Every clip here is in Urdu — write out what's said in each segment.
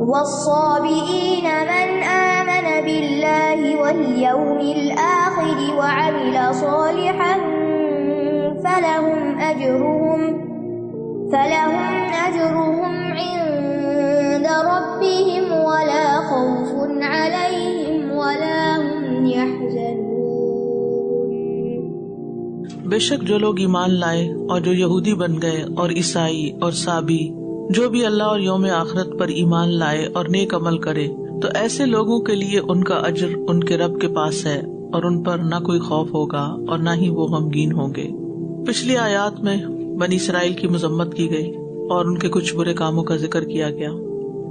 والصابئين من آمن بالله واليوم الآخر وعمل صالحا فلهم أجرهم عند ربهم ولا خوف عليهم ولا هم يحزنون۔ بے شک جو لوگ ایمان لائے اور جو یہودی بن گئے اور عیسائی اور سابی، جو بھی اللہ اور یوم آخرت پر ایمان لائے اور نیک عمل کرے، تو ایسے لوگوں کے لیے ان کا اجر ان کے رب کے پاس ہے، اور ان پر نہ کوئی خوف ہوگا اور نہ ہی وہ غمگین ہوں گے۔ پچھلی آیات میں بنی اسرائیل کی مذمت کی گئی اور ان کے کچھ برے کاموں کا ذکر کیا گیا،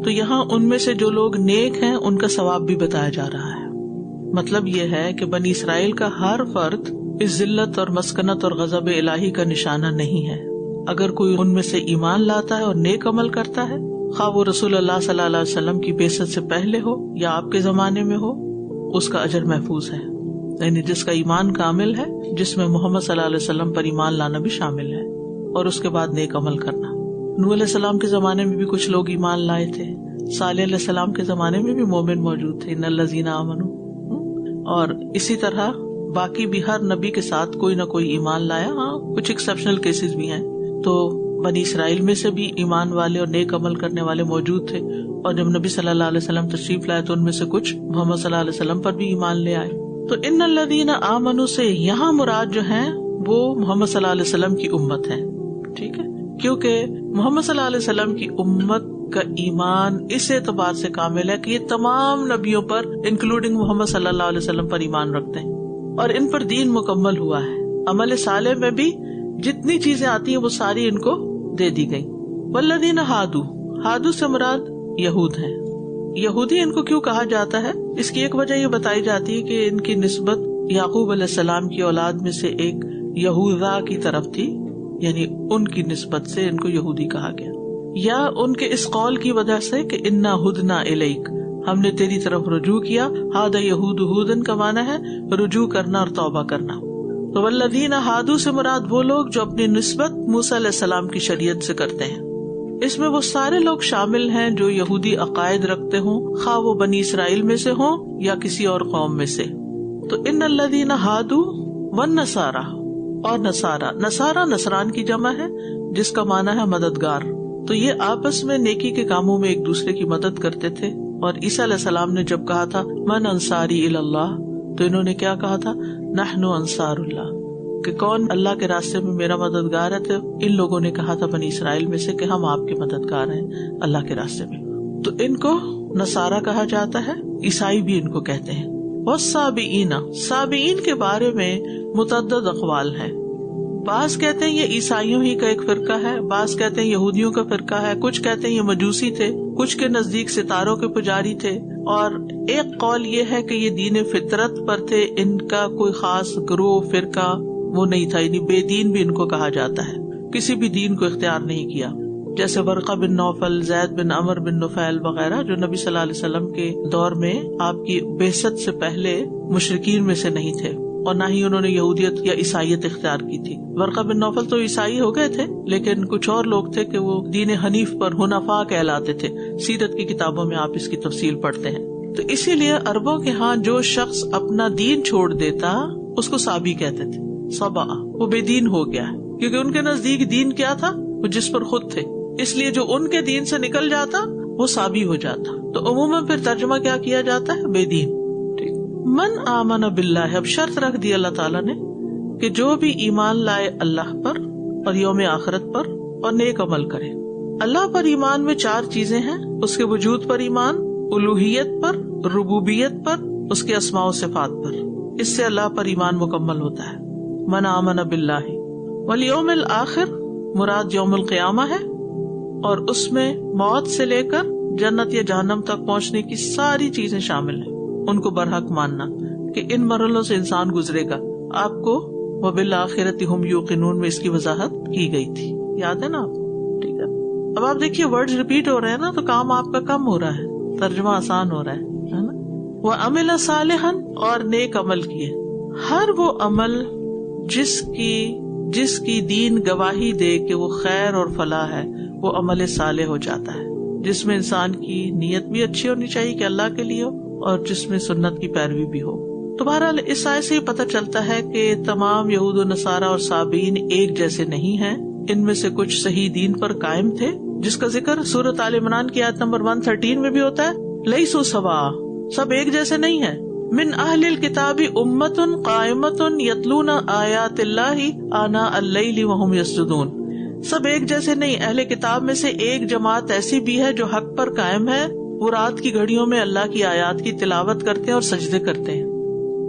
تو یہاں ان میں سے جو لوگ نیک ہیں ان کا ثواب بھی بتایا جا رہا ہے۔ مطلب یہ ہے کہ بنی اسرائیل کا ہر فرد اس ذلت اور مسکنت اور غضب الہی کا نشانہ نہیں ہے۔ اگر کوئی ان میں سے ایمان لاتا ہے اور نیک عمل کرتا ہے، خواہ وہ رسول اللہ صلی اللہ علیہ وسلم کی بعثت سے پہلے ہو یا آپ کے زمانے میں ہو، اس کا اجر محفوظ ہے۔ یعنی جس کا ایمان کامل ہے، جس میں محمد صلی اللہ علیہ وسلم پر ایمان لانا بھی شامل ہے، اور اس کے بعد نیک عمل کرنا۔ نوح علیہ السلام کے زمانے میں بھی کچھ لوگ ایمان لائے تھے، صالح علیہ السلام کے زمانے میں بھی مومن موجود تھے، ان الذین آمنوا، اور اسی طرح باقی بھی ہر نبی کے ساتھ کوئی نہ کوئی ایمان لایا۔ ہاں کچھ ایکسیپشنل کیسز بھی ہیں۔ تو بنی اسرائیل میں سے بھی ایمان والے اور نیک عمل کرنے والے موجود تھے، اور جب نبی صلی اللہ علیہ وسلم تشریف لائے تو ان میں سے کچھ محمد صلی اللہ علیہ وسلم پر بھی ایمان لے آئے۔ تو ان الذین آمنوا سے یہاں مراد جو ہیں وہ محمد صلی اللہ علیہ وسلم کی امت ہے، ٹھیک ہے، کیونکہ محمد صلی اللہ علیہ وسلم کی امت کا ایمان اس اعتبار سے کامل ہے کہ یہ تمام نبیوں پر انکلوڈنگ محمد صلی اللہ علیہ وسلم پر ایمان رکھتے ہیں، اور ان پر دین مکمل ہوا ہے۔ عمل صالح میں بھی جتنی چیزیں آتی ہیں وہ ساری ان کو دے دی گئی۔ والذین ہادو سے مراد یہود ہیں۔ یہودی ان کو کیوں کہا جاتا ہے؟ اس کی ایک وجہ یہ بتائی جاتی ہے کہ ان کی نسبت یعقوب علیہ السلام کی اولاد میں سے ایک یہوذا کی طرف تھی، یعنی ان کی نسبت سے ان کو یہودی کہا گیا، یا ان کے اس قول کی وجہ سے کہ انا ہدنا الیک، ہم نے تیری طرف رجوع کیا۔ ہادا یہود ہودن کا معنی ہے رجوع کرنا اور توبہ کرنا۔ تو والذین ہادو سے مراد وہ لوگ جو اپنی نسبت موسیٰ علیہ السلام کی شریعت سے کرتے ہیں۔ اس میں وہ سارے لوگ شامل ہیں جو یہودی عقائد رکھتے ہوں، خواہ وہ بنی اسرائیل میں سے ہوں یا کسی اور قوم میں سے۔ تو ان الذین ہادو والنصارى، اور نصارہ نصران کی جمع ہے جس کا معنی ہے مددگار۔ تو یہ آپس میں نیکی کے کاموں میں ایک دوسرے کی مدد کرتے تھے، اور عیسیٰ علیہ السلام نے جب کہا تھا من انصاری الی اللہ، تو انہوں نے کیا کہا تھا؟ نحن انصار اللہ، کہ کون اللہ کے راستے میں میرا مددگار ہے؟ تو ان لوگوں نے کہا تھا بنی اسرائیل میں سے کہ ہم آپ کے مددگار ہیں اللہ کے راستے میں۔ تو ان کو نصارہ کہا جاتا ہے، عیسائی بھی ان کو کہتے ہیں۔ والسابئین، سابئین کے بارے میں متعدد اقوال ہیں۔ بعض کہتے ہیں یہ عیسائیوں ہی کا ایک فرقہ ہے، بعض کہتے ہیں یہودیوں کا فرقہ ہے، کچھ کہتے ہیں یہ مجوسی تھے، کچھ کے نزدیک ستاروں کے پجاری تھے، اور ایک قول یہ ہے کہ یہ دین فطرت پر تھے، ان کا کوئی خاص گروہ فرقہ وہ نہیں تھا، یعنی بے دین بھی ان کو کہا جاتا ہے، کسی بھی دین کو اختیار نہیں کیا، جیسے ورقہ بن نوفل، زید بن عمر بن نفیل وغیرہ جو نبی صلی اللہ علیہ وسلم کے دور میں آپ کی بعثت سے پہلے مشرکین میں سے نہیں تھے، اور نہ ہی انہوں نے یہودیت یا عیسائیت اختیار کی تھی۔ ورقہ بن نوفل تو عیسائی ہو گئے تھے، لیکن کچھ اور لوگ تھے کہ وہ دین حنیف پر حنفاء کہلاتے تھے، سیرت کی کتابوں میں آپ اس کی تفصیل پڑھتے ہیں۔ تو اسی لیے عربوں کے ہاں جو شخص اپنا دین چھوڑ دیتا اس کو سابی کہتے تھے، سبا، وہ بے دین ہو گیا ہے، کیونکہ ان کے نزدیک دین کیا تھا؟ وہ جس پر خود تھے، اس لیے جو ان کے دین سے نکل جاتا وہ سابی ہو جاتا۔ تو عموماً پھر ترجمہ کیا کیا جاتا ہے؟ بے دین۔ من آمن باللہ، اب شرط رکھ دی اللہ تعالیٰ نے کہ جو بھی ایمان لائے اللہ پر اور یوم آخرت پر اور نیک عمل کرے۔ اللہ پر ایمان میں 4 چیزیں ہیں، اس کے وجود پر ایمان، الوہیت پر، ربوبیت پر، اس کے اسماء و صفات پر، اس سے اللہ پر ایمان مکمل ہوتا ہے۔ من آمن باللہ والیوم الآخر مراد یوم القیامہ ہے، اور اس میں موت سے لے کر جنت یا جہنم تک پہنچنے کی ساری چیزیں شامل ہیں، ان کو برحق ماننا کہ ان مرحلوں سے انسان گزرے گا۔ آپ کو وبالآخرۃ ہم یوقنون میں اس کی وضاحت کی گئی تھی، یاد ہے نا آپ کو؟ ٹھیک ہے، اب آپ دیکھیے ورڈز ریپیٹ ہو رہے ہیں نا، تو کام آپ کا کم ہو رہا ہے، ترجمہ آسان ہو رہا ہے نا۔ وعمل صالحا، اور نیک عمل کیے۔ ہر وہ عمل جس کی دین گواہی دے کہ وہ خیر اور فلاح ہے، وہ عمل صالح ہو جاتا ہے۔ جس میں انسان کی نیت بھی اچھی ہونی چاہیے کہ اللہ کے لیے ہو، اور جس میں سنت کی پیروی بھی ہو۔ تو بہرحال اس آیت سے پتہ چلتا ہے کہ تمام یہود و نصارہ اور صابئین ایک جیسے نہیں ہیں، ان میں سے کچھ صحیح دین پر قائم تھے، جس کا ذکر سورۃ آل عمران کی آیت نمبر 113 میں بھی ہوتا ہے، لیسوا سواء، سب ایک جیسے نہیں ہیں۔ من اہل الکتاب امۃ قائمۃ یتلون آیات اللہ آناء اللیل وہم یسجدون، سب ایک جیسے نہیں، اہل کتاب میں سے ایک جماعت ایسی بھی ہے جو حق پر قائم ہے، وہ رات کی گھڑیوں میں اللہ کی آیات کی تلاوت کرتے ہیں اور سجدے کرتے ہیں۔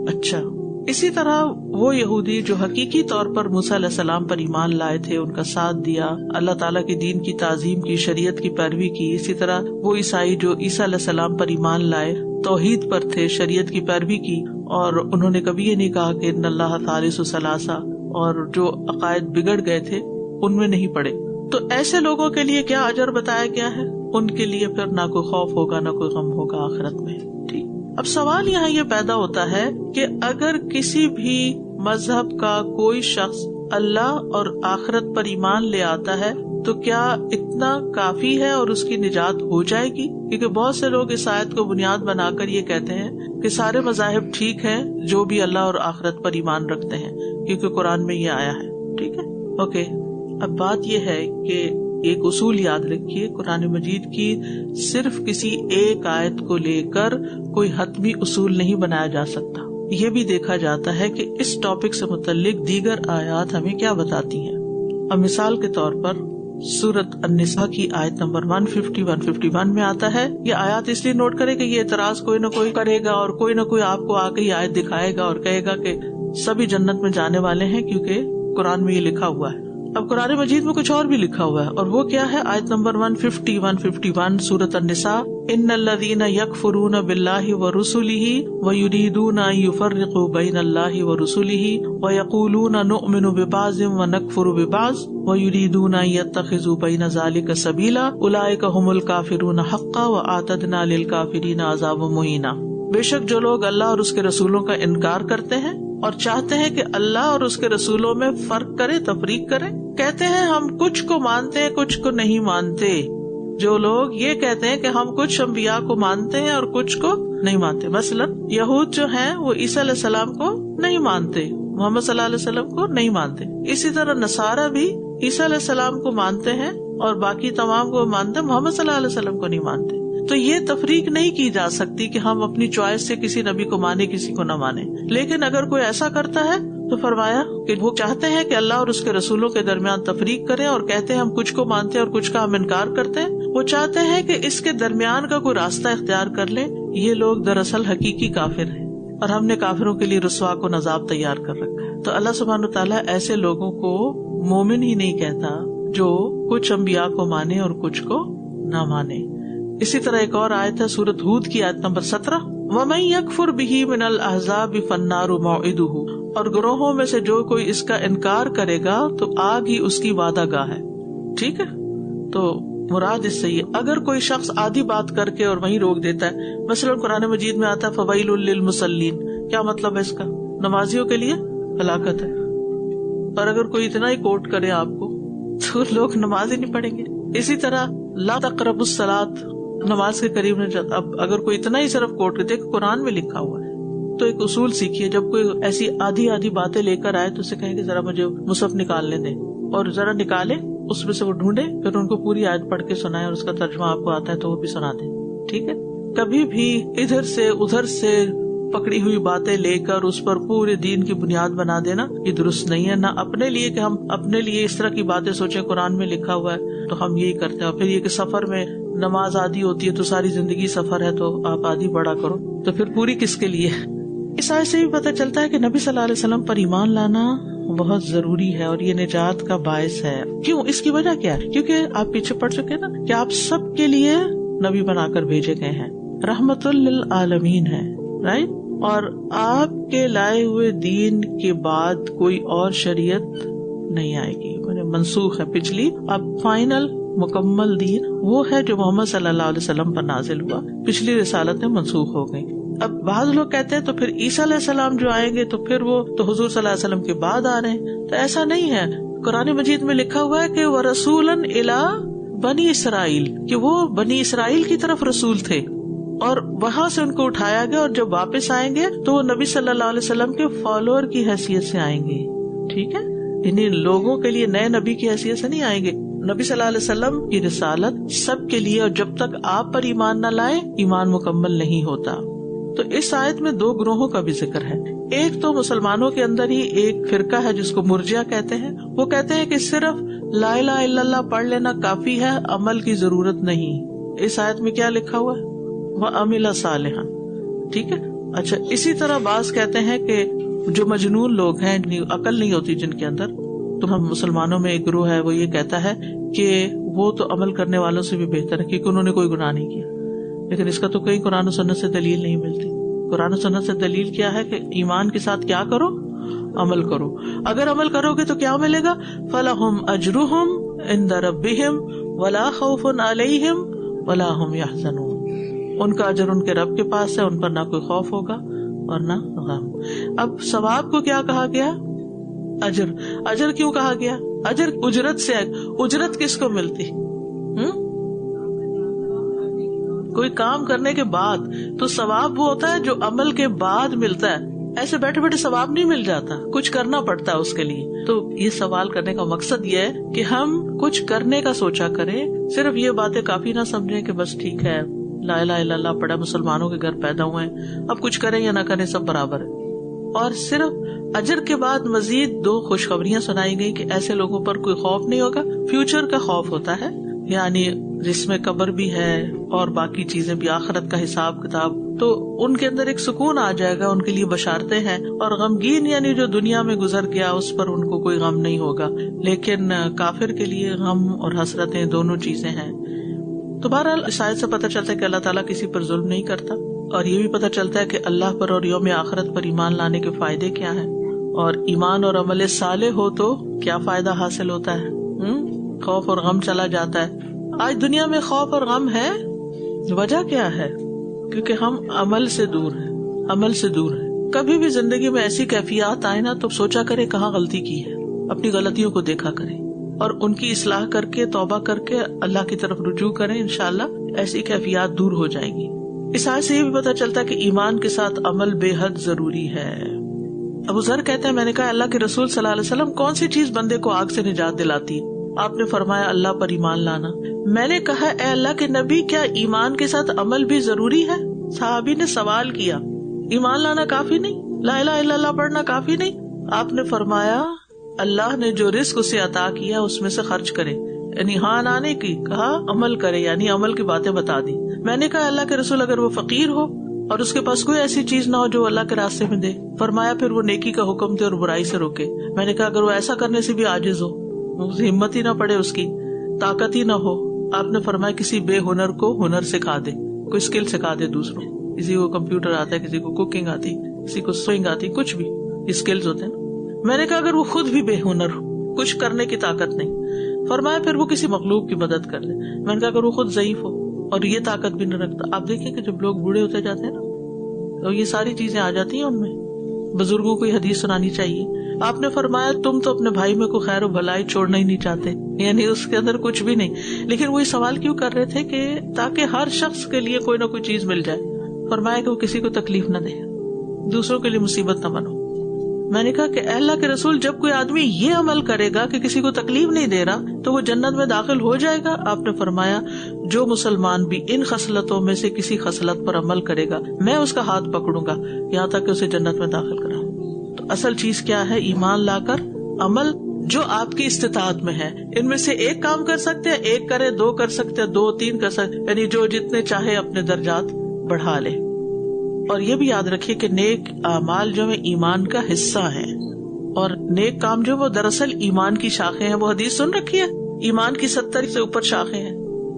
اچھا، اسی طرح وہ یہودی جو حقیقی طور پر موسیٰ علیہ السلام پر ایمان لائے تھے، ان کا ساتھ دیا، اللہ تعالیٰ کے دین کی تعظیم کی، شریعت کی پیروی کی، اسی طرح وہ عیسائی جو عیسیٰ علیہ السلام پر ایمان لائے، توحید پر تھے، شریعت کی پیروی کی، اور انہوں نے کبھی یہ نہیں کہا کہ ان اللہ ثالث ثلاثہ، اور جو عقائد بگڑ گئے تھے ان میں نہیں پڑے، تو ایسے لوگوں کے لیے کیا اجر بتایا گیا ہے؟ ان کے لیے پھر نہ کوئی خوف ہوگا نہ کوئی غم ہوگا آخرت میں۔ ٹھیک، اب سوال یہاں یہ پیدا ہوتا ہے کہ اگر کسی بھی مذہب کا کوئی شخص اللہ اور آخرت پر ایمان لے آتا ہے تو کیا اتنا کافی ہے اور اس کی نجات ہو جائے گی؟ کیونکہ بہت سے لوگ اس آیت کو بنیاد بنا کر یہ کہتے ہیں کہ سارے مذاہب ٹھیک ہیں جو بھی اللہ اور آخرت پر ایمان رکھتے ہیں، کیونکہ قرآن میں یہ آیا ہے۔ ٹھیک ہے، اوکے، اب بات یہ ہے کہ ایک اصول یاد رکھیے، قرآن مجید کی صرف کسی ایک آیت کو لے کر کوئی حتمی اصول نہیں بنایا جا سکتا، یہ بھی دیکھا جاتا ہے کہ اس ٹاپک سے متعلق دیگر آیات ہمیں کیا بتاتی ہیں۔ اب مثال کے طور پر سورۃ النساء کی آیت نمبر 150-151 میں آتا ہے، یہ آیات اس لیے نوٹ کرے کہ یہ اعتراض کوئی نہ کوئی کرے گا اور کوئی نہ کوئی آپ کو آ کے یہ آیت دکھائے گا اور کہے گا کہ سبھی جنت میں جانے والے ہیں، کیونکہ قرآن میں یہ لکھا ہوا ہے۔ اب قرآن مجید میں کچھ اور بھی لکھا ہوا ہے، اور وہ کیا ہے؟ آیت نمبر 150-151 سورۃ النساء، ان الذین یکفرون باللہ ورسلہ ویریدون ان یفرقوا بین اللہ ورسلہ ویقولون نؤمن ببعض ونکفر ببعض ویریدون ان یتخذوا بین ذلک سبیلا اولئک ھم الکافرون حقا واعتدنا للکافرین عذابا مہینا۔ بے شک جو لوگ اللہ اور اس کے رسولوں کا انکار کرتے ہیں اور چاہتے ہیں کہ اللہ اور اس کے رسولوں میں فرق کرے، تفریق کرے، کہتے ہیں ہم کچھ کو مانتے ہیں کچھ کو نہیں مانتے۔ جو لوگ یہ کہتے ہیں کہ ہم کچھ انبیاء کو مانتے ہیں اور کچھ کو نہیں مانتے، مثلا یہود جو ہیں وہ عیسیٰ علیہ السلام کو نہیں مانتے، محمد صلی اللہ علیہ وسلم کو نہیں مانتے، اسی طرح نصارہ بھی عیسیٰ علیہ السلام کو مانتے ہیں اور باقی تمام کو مانتے، محمد صلی اللہ علیہ وسلم کو نہیں مانتے۔ تو یہ تفریق نہیں کی جا سکتی کہ ہم اپنی چوائس سے کسی نبی کو مانے کسی کو نہ مانے، لیکن اگر کوئی ایسا کرتا ہے تو فرمایا کہ وہ چاہتے ہیں کہ اللہ اور اس کے رسولوں کے درمیان تفریق کریں اور کہتے ہیں ہم کچھ کو مانتے ہیں اور کچھ کا ہم انکار کرتے ہیں، وہ چاہتے ہیں کہ اس کے درمیان کا کوئی راستہ اختیار کر لیں، یہ لوگ دراصل حقیقی کافر ہیں اور ہم نے کافروں کے لیے رسوا کو عذاب تیار کر رکھا ہے۔ تو اللہ سبحانہ وتعالیٰ ایسے لوگوں کو مومن ہی نہیں کہتا جو کچھ انبیاء کو مانے اور کچھ کو نہ مانے۔ اسی طرح ایک اور آیت ہے سورۃ ہود کی آیت نمبر 17، وَمَن يَكْفُرْ بِهِ مِنَ الْأَحْزَابِ فَالنَّارُ مَوْعِدُهُ، اور گروہوں میں سے جو کوئی اس کا انکار کرے گا تو آگ ہی اس کی وعدہ گاہ ہے۔ ٹھیک ہے، تو مراد اس سے یہ اگر کوئی شخص آدھی بات کر کے اور وہیں روک دیتا ہے، مثلا قرآن مجید میں آتا ہے فَوَيْلٌ لِّلْمُصَلِّينَ، کیا مطلب ہے اس کا؟ نمازیوں کے لیے ہلاکت ہے، اور اگر کوئی اتنا ہی کوٹ کرے آپ کو تو لوگ نماز ہی نہیں پڑھیں گے۔ اسی طرح لا تقربوا الصلاۃ، نماز کے قریب نہیں جاتا۔ اب اگر کوئی اتنا ہی صرف کوٹ کرتے کہ قرآن میں لکھا ہوا ہے، تو ایک اصول سیکھیے، جب کوئی ایسی آدھی باتیں لے کر آئے تو اسے کہیں کہ ذرا مجھے مصحف نکالنے دیں، اور ذرا نکالے، اس میں سے وہ ڈھونڈے، پھر ان کو پوری آیت پڑھ کے سنائے اور اس کا ترجمہ آپ کو آتا ہے تو وہ بھی سنا دیں۔ ٹھیک ہے، کبھی بھی ادھر سے ادھر سے پکڑی ہوئی باتیں لے کر اس پر پورے دین کی بنیاد بنا دینا یہ درست نہیں ہے، نہ اپنے لیے کہ ہم اپنے لیے اس طرح کی باتیں سوچیں قرآن میں لکھا ہوا ہے تو ہم یہی کرتے ہیں، اور پھر یہ کہ سفر میں نماز آدھی ہوتی ہے تو ساری زندگی سفر ہے تو آپ آدھی بڑا کرو، تو پھر پوری کس کے لیے؟ اس آیت سے بھی پتہ چلتا ہے کہ نبی صلی اللہ علیہ وسلم پر ایمان لانا بہت ضروری ہے اور یہ نجات کا باعث ہے۔ کیوں؟ اس کی وجہ کیا ہے؟ کیونکہ آپ پیچھے پڑھ چکے نا کہ آپ سب کے لیے نبی بنا کر بھیجے گئے ہیں، رحمت للعالمین ہے، رائٹ؟ اور آپ کے لائے ہوئے دین کے بعد کوئی اور شریعت نہیں آئے گی، منسوخ ہے پچھلی، اب فائنل مکمل دین وہ ہے جو محمد صلی اللہ علیہ وسلم پر نازل ہوا، پچھلی رسالتیں منسوخ ہو گئی۔ اب بعض لوگ کہتے ہیں تو پھر عیسیٰ علیہ السلام جو آئیں گے تو پھر وہ تو حضور صلی اللہ علیہ وسلم کے بعد آ رہے ہیں، تو ایسا نہیں ہے۔ قرآن مجید میں لکھا ہوا ہے کہ وَرَسُولًا إِلَىٰ بنی اسرائیل کہ وہ بنی اسرائیل کی طرف رسول تھے اور وہاں سے ان کو اٹھایا گیا، اور جب واپس آئیں گے تو وہ نبی صلی اللہ علیہ وسلم کے فالوور کی حیثیت سے آئیں گے. ٹھیک ہے، یعنی لوگوں کے لیے نئے نبی کی حیثیت سے نہیں آئیں گے. نبی صلی اللہ علیہ وسلم کی رسالت سب کے لیے، اور جب تک آپ پر ایمان نہ لائیں ایمان مکمل نہیں ہوتا. تو اس آیت میں 2 گروہوں کا بھی ذکر ہے. ایک تو مسلمانوں کے اندر ہی ایک فرقہ ہے جس کو مرجئہ کہتے ہیں. وہ کہتے ہیں کہ صرف لا الہ الا اللہ پڑھ لینا کافی ہے، عمل کی ضرورت نہیں. اس آیت میں کیا لکھا ہوا ہے؟ وَعَمِلَ صَالِحًا. ٹھیک ہے. اچھا، اسی طرح بعض کہتے ہیں کہ جو مجنون لوگ ہیں، عقل نہیں ہوتی جن کے اندر، تو ہم مسلمانوں میں ایک گروہ ہے وہ یہ کہتا ہے کہ وہ تو عمل کرنے والوں سے بھی بہتر ہے کیونکہ انہوں نے کوئی گناہ نہیں کیا. لیکن اس کا تو کہیں قرآن و سنت سے دلیل نہیں ملتی. قرآن و سنت سے دلیل کیا ہے کہ ایمان کے ساتھ کیا کرو؟ عمل کرو. اگر عمل کرو گے تو کیا ملے گا؟ فَلَهُمْ أَجْرُهُمْ عِنْدَ رَبِّهِمْ وَلَا خَوْفٌ عَلَيْهِمْ وَلَا هُمْ يَحْزَنُونَ. ان کا اجر ان کے رب کے پاس ہے، ان پر نہ کوئی خوف ہوگا اور نہ غم. اب ثواب کو کیا کہا گیا؟ اجر. اجر کیوں کہا گیا؟ اجر اجرت سے. اجرت کس کو ملتی؟ کوئی کام کرنے کے بعد. تو ثواب وہ ہوتا ہے جو عمل کے بعد ملتا ہے. ایسے بیٹھے بیٹھے ثواب نہیں مل جاتا، کچھ کرنا پڑتا ہے اس کے لیے. تو یہ سوال کرنے کا مقصد یہ ہے کہ ہم کچھ کرنے کا سوچا کریں، صرف یہ باتیں کافی نہ سمجھیں کہ بس ٹھیک ہے لا الہ الا اللہ پڑھا، مسلمانوں کے گھر پیدا ہوئے ہیں، اب کچھ کریں یا نہ کریں سب برابر ہے. اور صرف اجر کے بعد مزید 2 خوشخبریاں سنائی گئی کہ ایسے لوگوں پر کوئی خوف نہیں ہوگا. فیوچر کا خوف ہوتا ہے، یعنی جس میں قبر بھی ہے اور باقی چیزیں بھی، آخرت کا حساب کتاب، تو ان کے اندر ایک سکون آ جائے گا. ان کے لیے بشارتیں ہیں. اور غمگین یعنی جو دنیا میں گزر گیا اس پر ان کو کوئی غم نہیں ہوگا. لیکن کافر کے لیے غم اور حسرتیں دونوں چیزیں ہیں. تو بہرحال اس آیت سے پتہ چلتا ہے کہ اللہ تعالیٰ کسی پر ظلم نہیں کرتا، اور یہ بھی پتہ چلتا ہے کہ اللہ پر اور یوم آخرت پر ایمان لانے کے فائدے کیا ہیں، اور ایمان اور عمل صالح ہو تو کیا فائدہ حاصل ہوتا ہے. خوف اور غم چلا جاتا ہے. آج دنیا میں خوف اور غم ہے، وجہ کیا ہے؟ کیونکہ ہم عمل سے دور ہیں. عمل سے دور ہیں. کبھی بھی زندگی میں ایسی کیفیات آئے نا تو سوچا کرے کہاں غلطی کی ہے، اپنی غلطیوں کو دیکھا کرے اور ان کی اصلاح کر کے توبہ کر کے اللہ کی طرف رجوع کریں. انشاءاللہ ایسی کیفیات دور ہو جائیں گی. اس آیت سے یہ بھی پتہ چلتا ہے کہ ایمان کے ساتھ عمل بے حد ضروری ہے. ابو ذر کہتے ہیں میں نے کہا اللہ کے رسول صلی اللہ علیہ وسلم کون سی چیز بندے کو آگ سے نجات دلاتی ہے؟ آپ نے فرمایا اللہ پر ایمان لانا. میں نے کہا اے اللہ کے نبی کیا ایمان کے ساتھ عمل بھی ضروری ہے؟ صحابی نے سوال کیا ایمان لانا کافی نہیں؟ لا الہ الا اللہ پڑھنا کافی نہیں؟ آپ نے فرمایا اللہ نے جو رزق اسے عطا کیا اس میں سے خرچ کرے. یعنی ہاں نانے کی کہا، عمل کرے، یعنی عمل کی باتیں بتا دی. میں نے کہا اللہ کے رسول اگر وہ فقیر ہو اور اس کے پاس کوئی ایسی چیز نہ ہو جو اللہ کے راستے میں دے؟ فرمایا پھر وہ نیکی کا حکم دے اور برائی سے روکے. میں نے کہا اگر وہ ایسا کرنے سے بھی عاجز ہو، ہمت ہی نہ پڑے، اس کی طاقت ہی نہ ہو؟ آپ نے فرمایا کسی بے ہنر کو ہنر سکھا دے، کوئی اسکل سکھا دے دوسروں. کسی کو کمپیوٹر آتا ہے، کسی کو کوکنگ آتی، کسی کو سوئنگ آتی، کچھ بھی اسکلز ہوتے ہیں. میں نے کہا اگر وہ خود بھی بے ہنر ہو، کچھ کرنے کی طاقت نہیں، فرمایا پھر وہ کسی مخلوق کی مدد کر لے. میں نے کہا اگر وہ خود ضعیف ہو اور یہ طاقت بھی نہ رکھتا. آپ دیکھیں کہ جب لوگ بوڑھے ہوتے جاتے ہیں نا تو یہ ساری چیزیں آ جاتی ہیں ان میں. بزرگوں کو یہ حدیث سنانی چاہیے. آپ نے فرمایا تم تو اپنے بھائی میں کوئی خیر و بھلائی چھوڑنا ہی نہیں چاہتے، یعنی اس کے اندر کچھ بھی نہیں. لیکن وہ سوال کیوں کر رہے تھے کہ تاکہ ہر شخص کے لیے کوئی نہ کوئی چیز مل جائے. فرمایا کہ وہ کسی کو تکلیف نہ دے، دوسروں کے لیے مصیبت نہ بنو. میں نے کہا کہ اے اللہ کے رسول جب کوئی آدمی یہ عمل کرے گا کہ کسی کو تکلیف نہیں دے رہا تو وہ جنت میں داخل ہو جائے گا؟ آپ نے فرمایا جو مسلمان بھی ان خصلتوں میں سے کسی خصلت پر عمل کرے گا میں اس کا ہاتھ پکڑوں گا یہاں تک کہ اسے جنت میں داخل کراؤں. تو اصل چیز کیا ہے؟ ایمان لا کر عمل جو آپ کی استطاعت میں ہے. ان میں سے ایک کام کر سکتے ہیں، ایک کرے، 2 کر سکتے ہیں، 2 3 کر سکتے، یعنی جو جتنے چاہے اپنے درجات بڑھا لے. اور یہ بھی یاد رکھیے کہ نیک اعمال جو ہے ایمان کا حصہ ہیں، اور نیک کام جو وہ دراصل ایمان کی شاخیں ہیں. وہ حدیث سن رکھی ہے ایمان کی 70 سے اوپر شاخیں ہیں،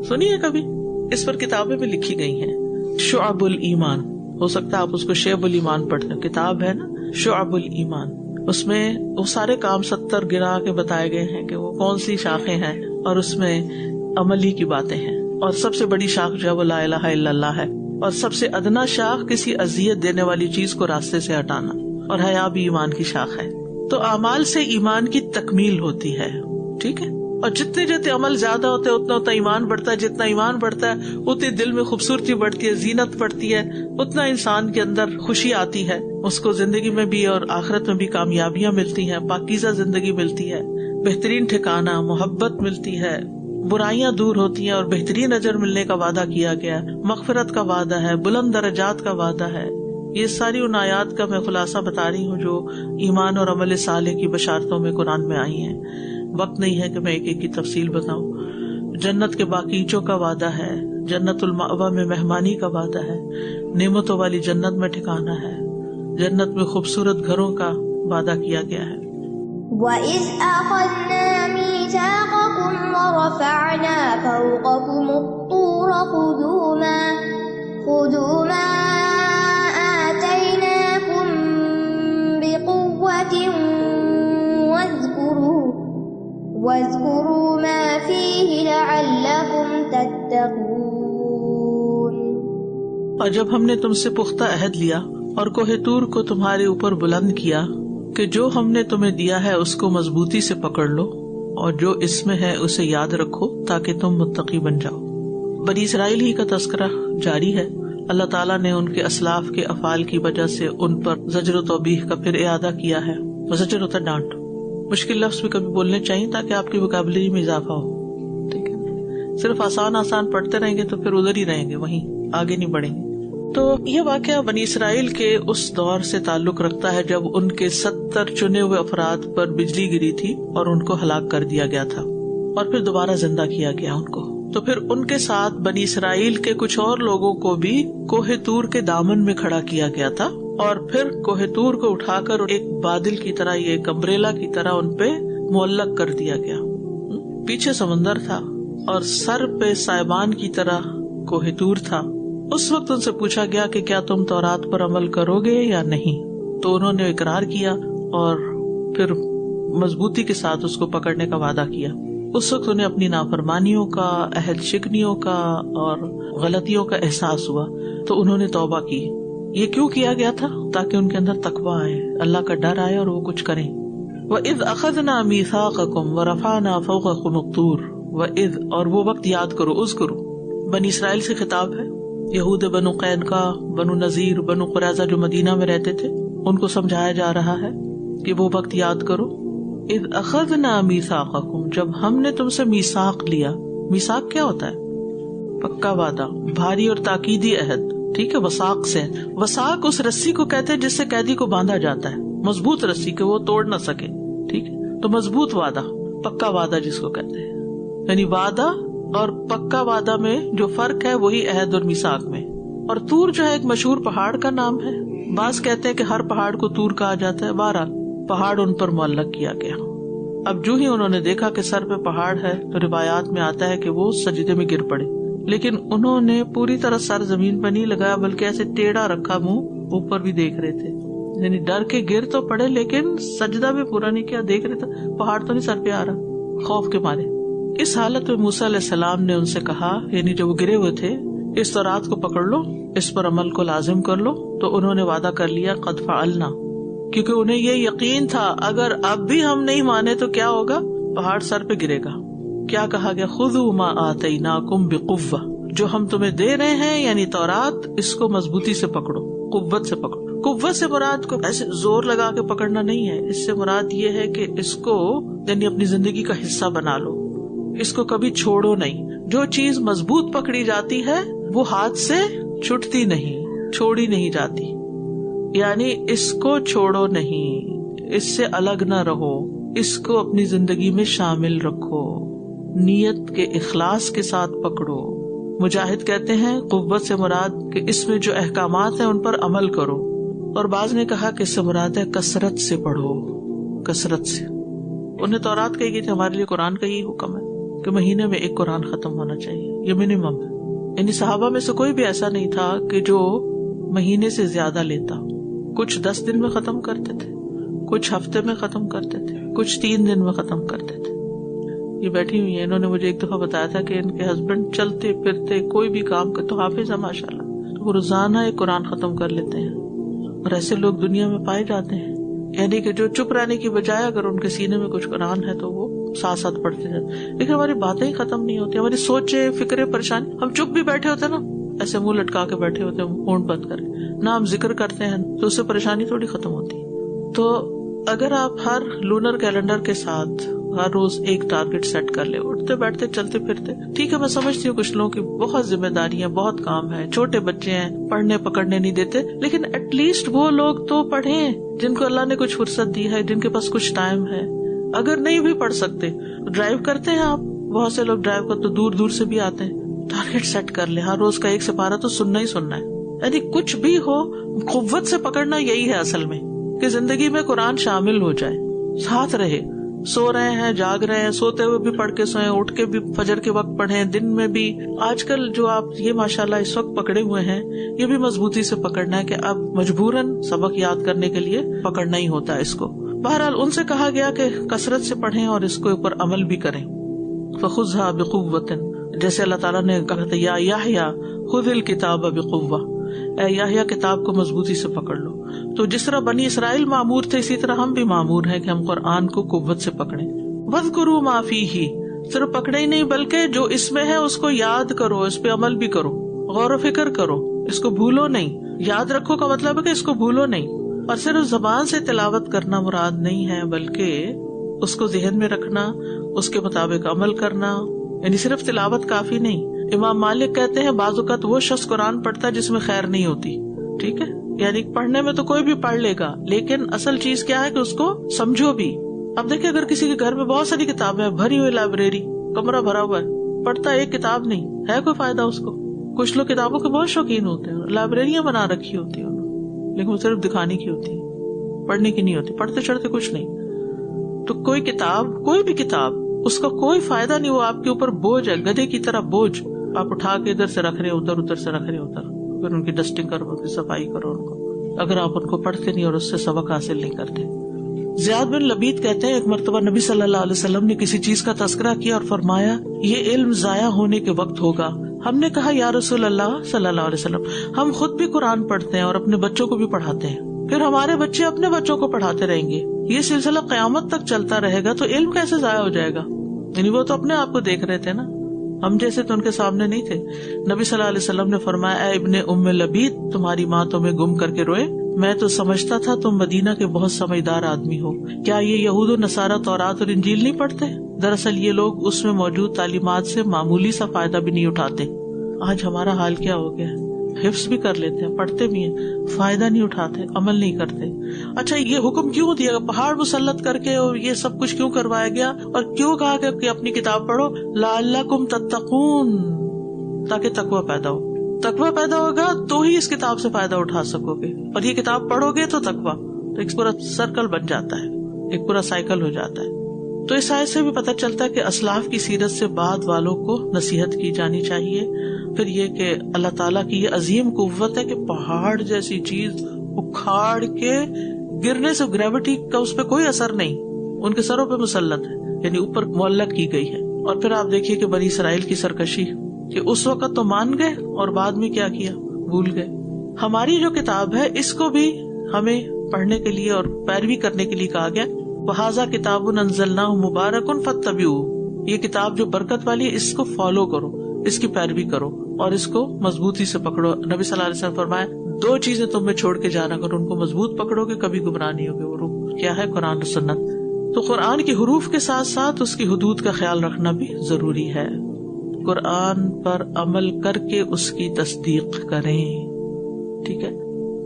سنیے کبھی؟ اس پر کتابیں بھی لکھی گئی ہیں. شعب الایمان، ہو سکتا ہے آپ اس کو شعب الایمان پڑھ لیں، کتاب ہے نا شعب الایمان. اس میں وہ سارے کام 70 گرا کے بتائے گئے ہیں کہ وہ کون سی شاخیں ہیں، اور اس میں عملی کی باتیں ہیں. اور سب سے بڑی شاخ جو ہے وہ لا الہ الا اللہ ہے، اور سب سے ادنا شاخ کسی اذیت دینے والی چیز کو راستے سے ہٹانا، اور حیا بھی ایمان کی شاخ ہے. تو اعمال سے ایمان کی تکمیل ہوتی ہے. ٹھیک ہے، اور جتنے جتنے عمل زیادہ ہوتے ہیں اتنا اتنا ایمان بڑھتا ہے، جتنا ایمان بڑھتا ہے اتنی دل میں خوبصورتی بڑھتی ہے، زینت بڑھتی ہے، اتنا انسان کے اندر خوشی آتی ہے، اس کو زندگی میں بھی اور آخرت میں بھی کامیابیاں ملتی ہیں، پاکیزہ زندگی ملتی ہے، بہترین ٹھکانہ، محبت ملتی ہے، برائیاں دور ہوتی ہیں اور بہترین اجر ملنے کا وعدہ کیا گیا ہے، مغفرت کا وعدہ ہے، بلند درجات کا وعدہ ہے۔ یہ ساری ان آیات کا میں خلاصہ بتا رہی ہوں جو ایمان اور عمل صالح کی بشارتوں میں قرآن میں آئی ہیں۔ وقت نہیں ہے کہ میں ایک ایک کی تفصیل بتاؤں۔ جنت کے باغیچوں کا وعدہ ہے، جنت المأویٰ میں مہمانی کا وعدہ ہے، نعمتوں والی جنت میں ٹھکانا ہے، جنت میں خوبصورت گھروں کا وعدہ کیا گیا ہے۔ وَإِذْ أَخَذْنَا مِيثَاقَكُمْ وَرَفَعْنَا فَوْقَكُمُ الطُّورَ خُذُوا مَا آتَيْنَاكُمْ بِقُوَّةٍ وَاذْكُرُوا مَا فِيهِ لَعَلَّكُمْ تَتَّقُونَ۔ اور جب ہم نے تم سے پختہ عہد لیا اور کوہ طور کو تمہارے اوپر بلند کیا کہ جو ہم نے تمہیں دیا ہے اس کو مضبوطی سے پکڑ لو اور جو اس میں ہے اسے یاد رکھو تاکہ تم متقی بن جاؤ۔ بنی اسرائیل ہی کا تذکرہ جاری ہے۔ اللہ تعالیٰ نے ان کے اسلاف کے افعال کی وجہ سے ان پر زجر و توبیخ کا پھر اعادہ کیا ہے۔ زجر ہوتا ڈانٹ، مشکل لفظ بھی کبھی بولنے چاہیے تاکہ آپ کی وکیبلری میں اضافہ ہو، ٹھیک ہے؟ صرف آسان پڑھتے رہیں گے تو پھر ادھر ہی رہیں گے، وہیں آگے نہیں بڑھیں گے۔ تو یہ واقعہ بنی اسرائیل کے اس دور سے تعلق رکھتا ہے جب ان کے 70 چنے ہوئے افراد پر بجلی گری تھی اور ان کو ہلاک کر دیا گیا تھا اور پھر دوبارہ زندہ کیا گیا ان کو۔ تو پھر ان کے ساتھ بنی اسرائیل کے کچھ اور لوگوں کو بھی کوہ طور کے دامن میں کھڑا کیا گیا تھا اور پھر کوہ طور کو اٹھا کر ایک بادل کی طرح، یہ ایک امبریلا کی طرح ان پہ معلق کر دیا گیا۔ پیچھے سمندر تھا اور سر پہ سائبان کی طرح کوہ طور تھا۔ اس وقت ان سے پوچھا گیا کہ کیا تم تورات پر عمل کرو گے یا نہیں؟ تو انہوں نے اقرار کیا اور پھر مضبوطی کے ساتھ اس کو پکڑنے کا وعدہ کیا۔ اس وقت انہیں اپنی نافرمانیوں کا، عہد شکنیوں کا اور غلطیوں کا احساس ہوا تو انہوں نے توبہ کی۔ یہ کیوں کیا گیا تھا؟ تاکہ ان کے اندر تقویٰ آئے، اللہ کا ڈر آئے اور وہ کچھ کریں۔ وَإِذْ أَخَذْنَا مِيثَاقَكُمْ وَرَفَعْنَا فَوْقَكُمُ الطُّورَ، وَإِذْ اور وہ وقت یاد کرو، اذکرو، بنی اسرائیل سے خطاب ہے۔ یہود بنو قینقاع، بنو نذیر، بنو قریظہ جو مدینہ میں رہتے تھے ان کو سمجھایا جا رہا ہے کہ وہ وقت یاد کرو۔ اذ اخذنا میثاقکم، جب ہم نے تم سے میثاق لیا۔ میثاق کیا ہوتا ہے؟ پکا وعدہ، بھاری اور تاکیدی عہد، ٹھیک ہے؟ وثاق سے، وثاق اس رسی کو کہتے ہیں جس سے قیدی کو باندھا جاتا ہے، مضبوط رسی کہ وہ توڑ نہ سکے، ٹھیک ہے؟ تو مضبوط وعدہ، پکا وعدہ جس کو کہتے ہیں، یعنی وعدہ اور پکا وعدہ میں جو فرق ہے وہی عہد اور میثاق میں۔ اور طور جو ہے ایک مشہور پہاڑ کا نام ہے، بعض کہتے ہیں کہ ہر پہاڑ کو طور کہا جاتا ہے۔ بہرحال پہاڑ ان پر معلق کیا گیا۔ اب جو ہی انہوں نے دیکھا کہ سر پہ پہاڑ ہے تو روایات میں آتا ہے کہ وہ سجدے میں گر پڑے، لیکن انہوں نے پوری طرح سر زمین پر نہیں لگایا بلکہ ایسے ٹیڑھا رکھا، منہ اوپر بھی دیکھ رہے تھے، یعنی ڈر کے گر تو پڑے لیکن سجدہ بھی پورا نہیں کیا، دیکھ رہے تھے پہاڑ تو نہیں سر پہ آ رہا، خوف کے مارے۔ اس حالت میں موسیٰ علیہ السلام نے ان سے کہا، یعنی جو وہ گرے ہوئے تھے، اس تورات کو پکڑ لو، اس پر عمل کو لازم کر لو۔ تو انہوں نے وعدہ کر لیا قد فعلنا، کیونکہ انہیں یہ یقین تھا اگر اب بھی ہم نہیں مانے تو کیا ہوگا، پہاڑ سر پہ گرے گا۔ کیا کہا گیا؟ خذوا ما آتیناکم بقوہ، جو ہم تمہیں دے رہے ہیں یعنی تورات، اس کو مضبوطی سے پکڑو، قوت سے پکڑو۔ قوت سے مراد کو ایسے زور لگا کے پکڑنا نہیں ہے، اس سے مراد یہ ہے کہ اس کو یعنی اپنی زندگی کا حصہ بنا لو، اس کو کبھی چھوڑو نہیں۔ جو چیز مضبوط پکڑی جاتی ہے وہ ہاتھ سے چھٹتی نہیں، چھوڑی نہیں جاتی، یعنی اس کو چھوڑو نہیں، اس سے الگ نہ رہو، اس کو اپنی زندگی میں شامل رکھو، نیت کے اخلاص کے ساتھ پکڑو۔ مجاہد کہتے ہیں قوت سے مراد کہ اس میں جو احکامات ہیں ان پر عمل کرو، اور بعض نے کہا کہ اس سے مراد ہے کثرت سے پڑھو، کثرت سے۔ انہیں تورات کہی گئی تھی، ہمارے لیے قرآن کا یہ حکم ہے کہ مہینے میں ایک قرآن ختم ہونا چاہیے، یہ منیمم ہے۔ یعنی صحابہ میں سے کوئی بھی ایسا نہیں تھا کہ جو مہینے سے زیادہ لیتا، کچھ 10 دن میں ختم کرتے تھے، کچھ ہفتے میں ختم کرتے تھے، کچھ 3 دن میں ختم کرتے تھے۔ یہ بیٹھی ہوئی ہیں، انہوں نے مجھے ایک دفعہ بتایا تھا کہ ان کے ہسبینڈ چلتے پھرتے کوئی بھی کام کرتے تو حافظ ہے ماشاءاللہ، تو وہ روزانہ ایک قرآن ختم کر لیتے ہیں، اور ایسے لوگ دنیا میں پائے جاتے ہیں، یعنی کہ جو چپ رہنے کی بجائے اگر ان کے سینے میں کچھ قرآن ہے تو وہ ساتھ ساتھ پڑھتے جاتے، لیکن ہماری باتیں ہی ختم نہیں ہوتی، ہماری سوچیں، فکریں، پریشانی. ہم چپ بھی بیٹھے ہوتے ہیں نا، ایسے منہ لٹکا کے بیٹھے ہوتے ہیں ہونٹ بند کر کے، نہ ہم ذکر کرتے ہیں تو اس سے پریشانی تھوڑی ختم ہوتی. تو اگر آپ ہر لونر کیلنڈر کے ساتھ ہر روز ایک ٹارگٹ سیٹ کر لے، اٹھتے بیٹھتے چلتے پھرتے. ٹھیک ہے، میں سمجھتی ہوں کچھ لوگوں کی بہت ذمہ داریاں، بہت کام ہے، چھوٹے بچے ہیں، پڑھنے پکڑنے نہیں دیتے، لیکن ایٹ لیسٹ وہ لوگ تو پڑھیں جن کو اللہ نے کچھ فرصت دی ہے، جن کے پاس کچھ ٹائم ہے. اگر نہیں بھی پڑھ سکتے، ڈرائیو کرتے ہیں آپ، بہت سے لوگ ڈرائیو کر تو دور دور سے بھی آتے ہیں، ٹارگٹ سیٹ کر لیں، ہر روز کا ایک سپارہ تو سننا ہی سننا ہے. یعنی کچھ بھی ہو قوت سے پکڑنا یہی ہے اصل میں، کہ زندگی میں قرآن شامل ہو جائے، ساتھ رہے. سو رہے ہیں، جاگ رہے ہیں، سوتے ہوئے بھی پڑھ کے سوئیں، اٹھ کے بھی فجر کے وقت پڑھیں، دن میں بھی. آج کل جو آپ یہ ماشاءاللہ اس وقت پکڑے ہوئے ہیں، یہ بھی مضبوطی سے پکڑنا ہے کہ اب مجبوراً سبق یاد کرنے کے لیے پکڑنا ہی ہوتا ہے اس کو. بہرحال ان سے کہا گیا کہ کثرت سے پڑھیں اور اس کے اوپر عمل بھی کریں. فخذھا بقوۃ، جیسے اللہ تعالیٰ نے کہا تھا یا یحییٰ خذ الکتاب بقوۃ، اے یحییٰ کتاب کو مضبوطی سے پکڑ لو. تو جس طرح بنی اسرائیل معمور تھے، اسی طرح ہم بھی معمور ہیں کہ ہم قرآن کو قوت سے پکڑیں. وَاذْكُرُوا مَا فِيهِ، صرف پکڑے ہی نہیں بلکہ جو اس میں ہے اس کو یاد کرو، اس پہ عمل بھی کرو، غور و فکر کرو، اس کو بھولو نہیں. یاد رکھو کا مطلب ہے کہ اس کو بھولو نہیں. اور صرف زبان سے تلاوت کرنا مراد نہیں ہے، بلکہ اس کو ذہن میں رکھنا، اس کے مطابق عمل کرنا. یعنی صرف تلاوت کافی نہیں. امام مالک کہتے ہیں بعض اوقات وہ شخص قرآن پڑھتا ہے جس میں خیر نہیں ہوتی. ٹھیک ہے، یعنی پڑھنے میں تو کوئی بھی پڑھ لے گا، لیکن اصل چیز کیا ہے کہ اس کو سمجھو بھی. اب دیکھیں اگر کسی کے گھر میں بہت ساری کتابیں ہیں، بھری ہوئی لائبریری، کمرہ بھرا ہوا ہے، پڑھتا ایک کتاب نہیں ہے، کوئی فائدہ اس کو؟ کچھ لوگ کتابوں کے بہت شوقین ہوتے ہیں، لائبریریاں بنا رکھی ہوتی ہیں لیکن وہ صرف دکھانے کی ہوتی ہے، پڑھنے کی نہیں ہوتی، پڑھتے چڑھتے کچھ نہیں. تو کوئی کتاب، کوئی بھی کتاب، اس کا کوئی فائدہ نہیں، وہ آپ کے اوپر بوجھ ہے، گدھے کی طرح بوجھ. آپ اٹھا کے ادھر سے رکھ رہے ادھر، ادھر سے رکھ رہے ادھر، پھر ان کی ڈسٹنگ کرو، ان کی صفائی کرو ان کو، اگر آپ ان کو پڑھتے نہیں اور اس سے سبق حاصل نہیں کرتے. زیاد بن لبید کہتے ہیں ایک مرتبہ نبی صلی اللہ علیہ وسلم نے کسی چیز کا تذکرہ کیا اور فرمایا یہ علم ضائع ہونے کے وقت ہوگا. ہم نے کہا یا رسول اللہ صلی اللہ علیہ وسلم، ہم خود بھی قرآن پڑھتے ہیں اور اپنے بچوں کو بھی پڑھاتے ہیں، پھر ہمارے بچے اپنے بچوں کو پڑھاتے رہیں گے، یہ سلسلہ قیامت تک چلتا رہے گا، تو علم کیسے ضائع ہو جائے گا؟ یعنی وہ تو اپنے آپ کو دیکھ رہے تھے نا، ہم جیسے تو ان کے سامنے نہیں تھے. نبی صلی اللہ علیہ وسلم نے فرمایا اے ابن ام لبید، تمہاری ماں تمہیں گم کر کے روئے، میں تو سمجھتا تھا تم مدینہ کے بہت سمجھدار آدمی ہو. کیا یہ یہود و نصارہ تورات اور انجیل نہیں پڑھتے؟ دراصل یہ لوگ اس میں موجود تعلیمات سے معمولی سا فائدہ بھی نہیں اٹھاتے. آج ہمارا حال کیا ہو گیا ہے؟ حفظ بھی کر لیتے ہیں، پڑھتے بھی ہیں، فائدہ نہیں اٹھاتے، عمل نہیں کرتے. اچھا یہ حکم کیوں دیا، پہاڑ مسلط کر کے اور یہ سب کچھ کیوں کروایا گیا، اور کیوں کہا گیا کہ اپنی کتاب پڑھو؟ لعلکم تتقون، تاکہ تقوی پیدا ہو. تقوی پیدا ہوگا تو ہی اس کتاب سے فائدہ اٹھا سکو گے، اور یہ کتاب پڑھو گے تو تقوی، تو ایک پورا سرکل بن جاتا ہے، ایک پورا سائیکل ہو جاتا ہے. تو اس آیت سے بھی پتہ چلتا ہے کہ اسلاف کی سیرت سے بعد والوں کو نصیحت کی جانی چاہیے. پھر یہ کہ اللہ تعالیٰ کی یہ عظیم قوت ہے کہ پہاڑ جیسی چیز اکھاڑ کے گرنے سے گریوٹی کا اس پہ کوئی اثر نہیں، ان کے سروں پہ مسلط ہے، یعنی اوپر معلق کی گئی ہے. اور پھر آپ دیکھیے کہ بنی اسرائیل کی سرکشی، کہ اس وقت تو مان گئے اور بعد میں کیا کیا، بھول گئے. ہماری جو کتاب ہے اس کو بھی ہمیں پڑھنے کے لیے اور پیروی کرنے کے لیے کہا گیا. وَهَذَا كِتَابٌ أَنزَلْنَاهُ مُبَارَكٌ فَاتَّبِعُوهُ، یہ کتاب جو برکت والی ہے، اس کو فالو کرو، اس کی پیروی کرو اور اس کو مضبوطی سے پکڑو. نبی صلی اللہ علیہ وسلم فرمایا دو چیزیں تم میں چھوڑ کے جانا، اگر ان کو مضبوط پکڑو گے کبھی گمراہ نہیں ہوگے. وہ کیا ہے؟ قرآن و سنت. تو قرآن کی حروف کے ساتھ ساتھ اس کی حدود کا خیال رکھنا بھی ضروری ہے. قرآن پر عمل کر کے اس کی تصدیق کریں. ٹھیک ہے.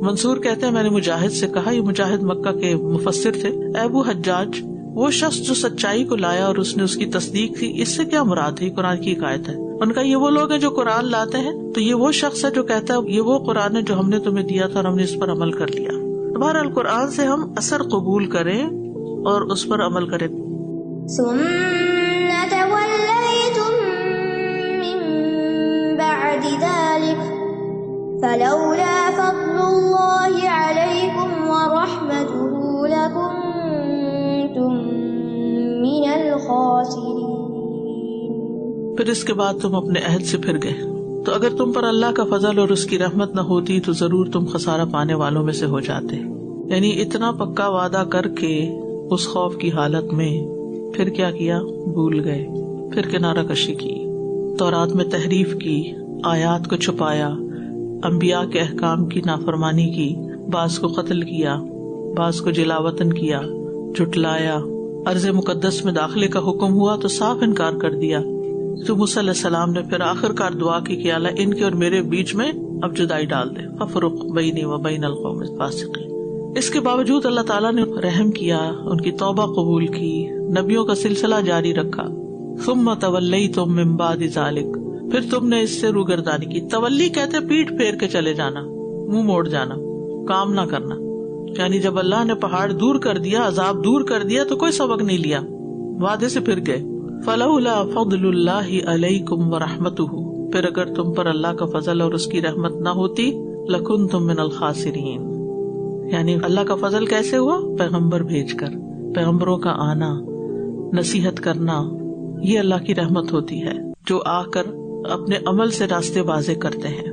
منصور کہتے ہیں میں نے مجاہد سے کہا، یہ مجاہد مکہ کے مفسر تھے، ابو حجاج، وہ شخص جو سچائی کو لایا اور اس نے اس کی تصدیق کی، اس سے کیا مراد ہے؟ قرآن کی ایک آیت ہے. ان کا یہ وہ لوگ ہیں جو قرآن لاتے ہیں، تو یہ وہ شخص ہے جو کہتا ہے یہ وہ قرآن ہے جو ہم نے تمہیں دیا تھا اور ہم نے اس پر عمل کر لیا. بہرحال قرآن سے ہم اثر قبول کریں اور اس پر عمل کریں. ثم توليتم من بعد ذلك فلولا فضل الله عليكم ورحمته لكنتم من الخاسرين. پھر اس کے بعد تم اپنے عہد سے پھر گئے، تو اگر تم پر اللہ کا فضل اور اس کی رحمت نہ ہوتی تو ضرور تم خسارہ پانے والوں میں سے ہو جاتے. یعنی اتنا پکا وعدہ کر کے اس خوف کی حالت میں پھر کیا کیا؟ بھول گئے، پھر کنارہ کشی کی، تورات میں تحریف کی، آیات کو چھپایا، انبیاء کے احکام کی نافرمانی کی، بعض کو قتل کیا، بعض کو جلا وطن کیا، جھٹلایا، ارض مقدس میں داخلے کا حکم ہوا تو صاف انکار کر دیا۔ تو موسیٰ علیہ السلام نے پھر آخر کار دعا کی کہ اللہ ان کے اور میرے بیچ میں اب جدائی ڈال دے، ففرق بینی و بین القوم الفاسقین۔ اس کے باوجود اللہ تعالیٰ نے رحم کیا، ان کی توبہ قبول کی، نبیوں کا سلسلہ جاری رکھا۔ ثم تولیتم من بعد ذلک، پھر تم نے اس سے روگردانی کی۔ تولی کہتے پیٹ پھیر کے چلے جانا، منہ موڑ جانا، کام نہ کرنا، یعنی جب اللہ نے پہاڑ دور کر دیا، عذاب دور کر دیا تو کوئی سبق نہیں لیا، وعدے سے پھر گئے۔ فلولا فضل اللہ علیکم ورحمتہ، پھر اگر تم پر اللہ کا فضل اور اس کی رحمت نہ ہوتی، لکنتم من الخاسرین، یعنی اللہ کا فضل کیسے ہوا؟ پیغمبر بھیج کر، پیغمبروں کا آنا، نصیحت کرنا، یہ اللہ کی رحمت ہوتی ہے جو آ کر اپنے عمل سے راستے واضح کرتے ہیں۔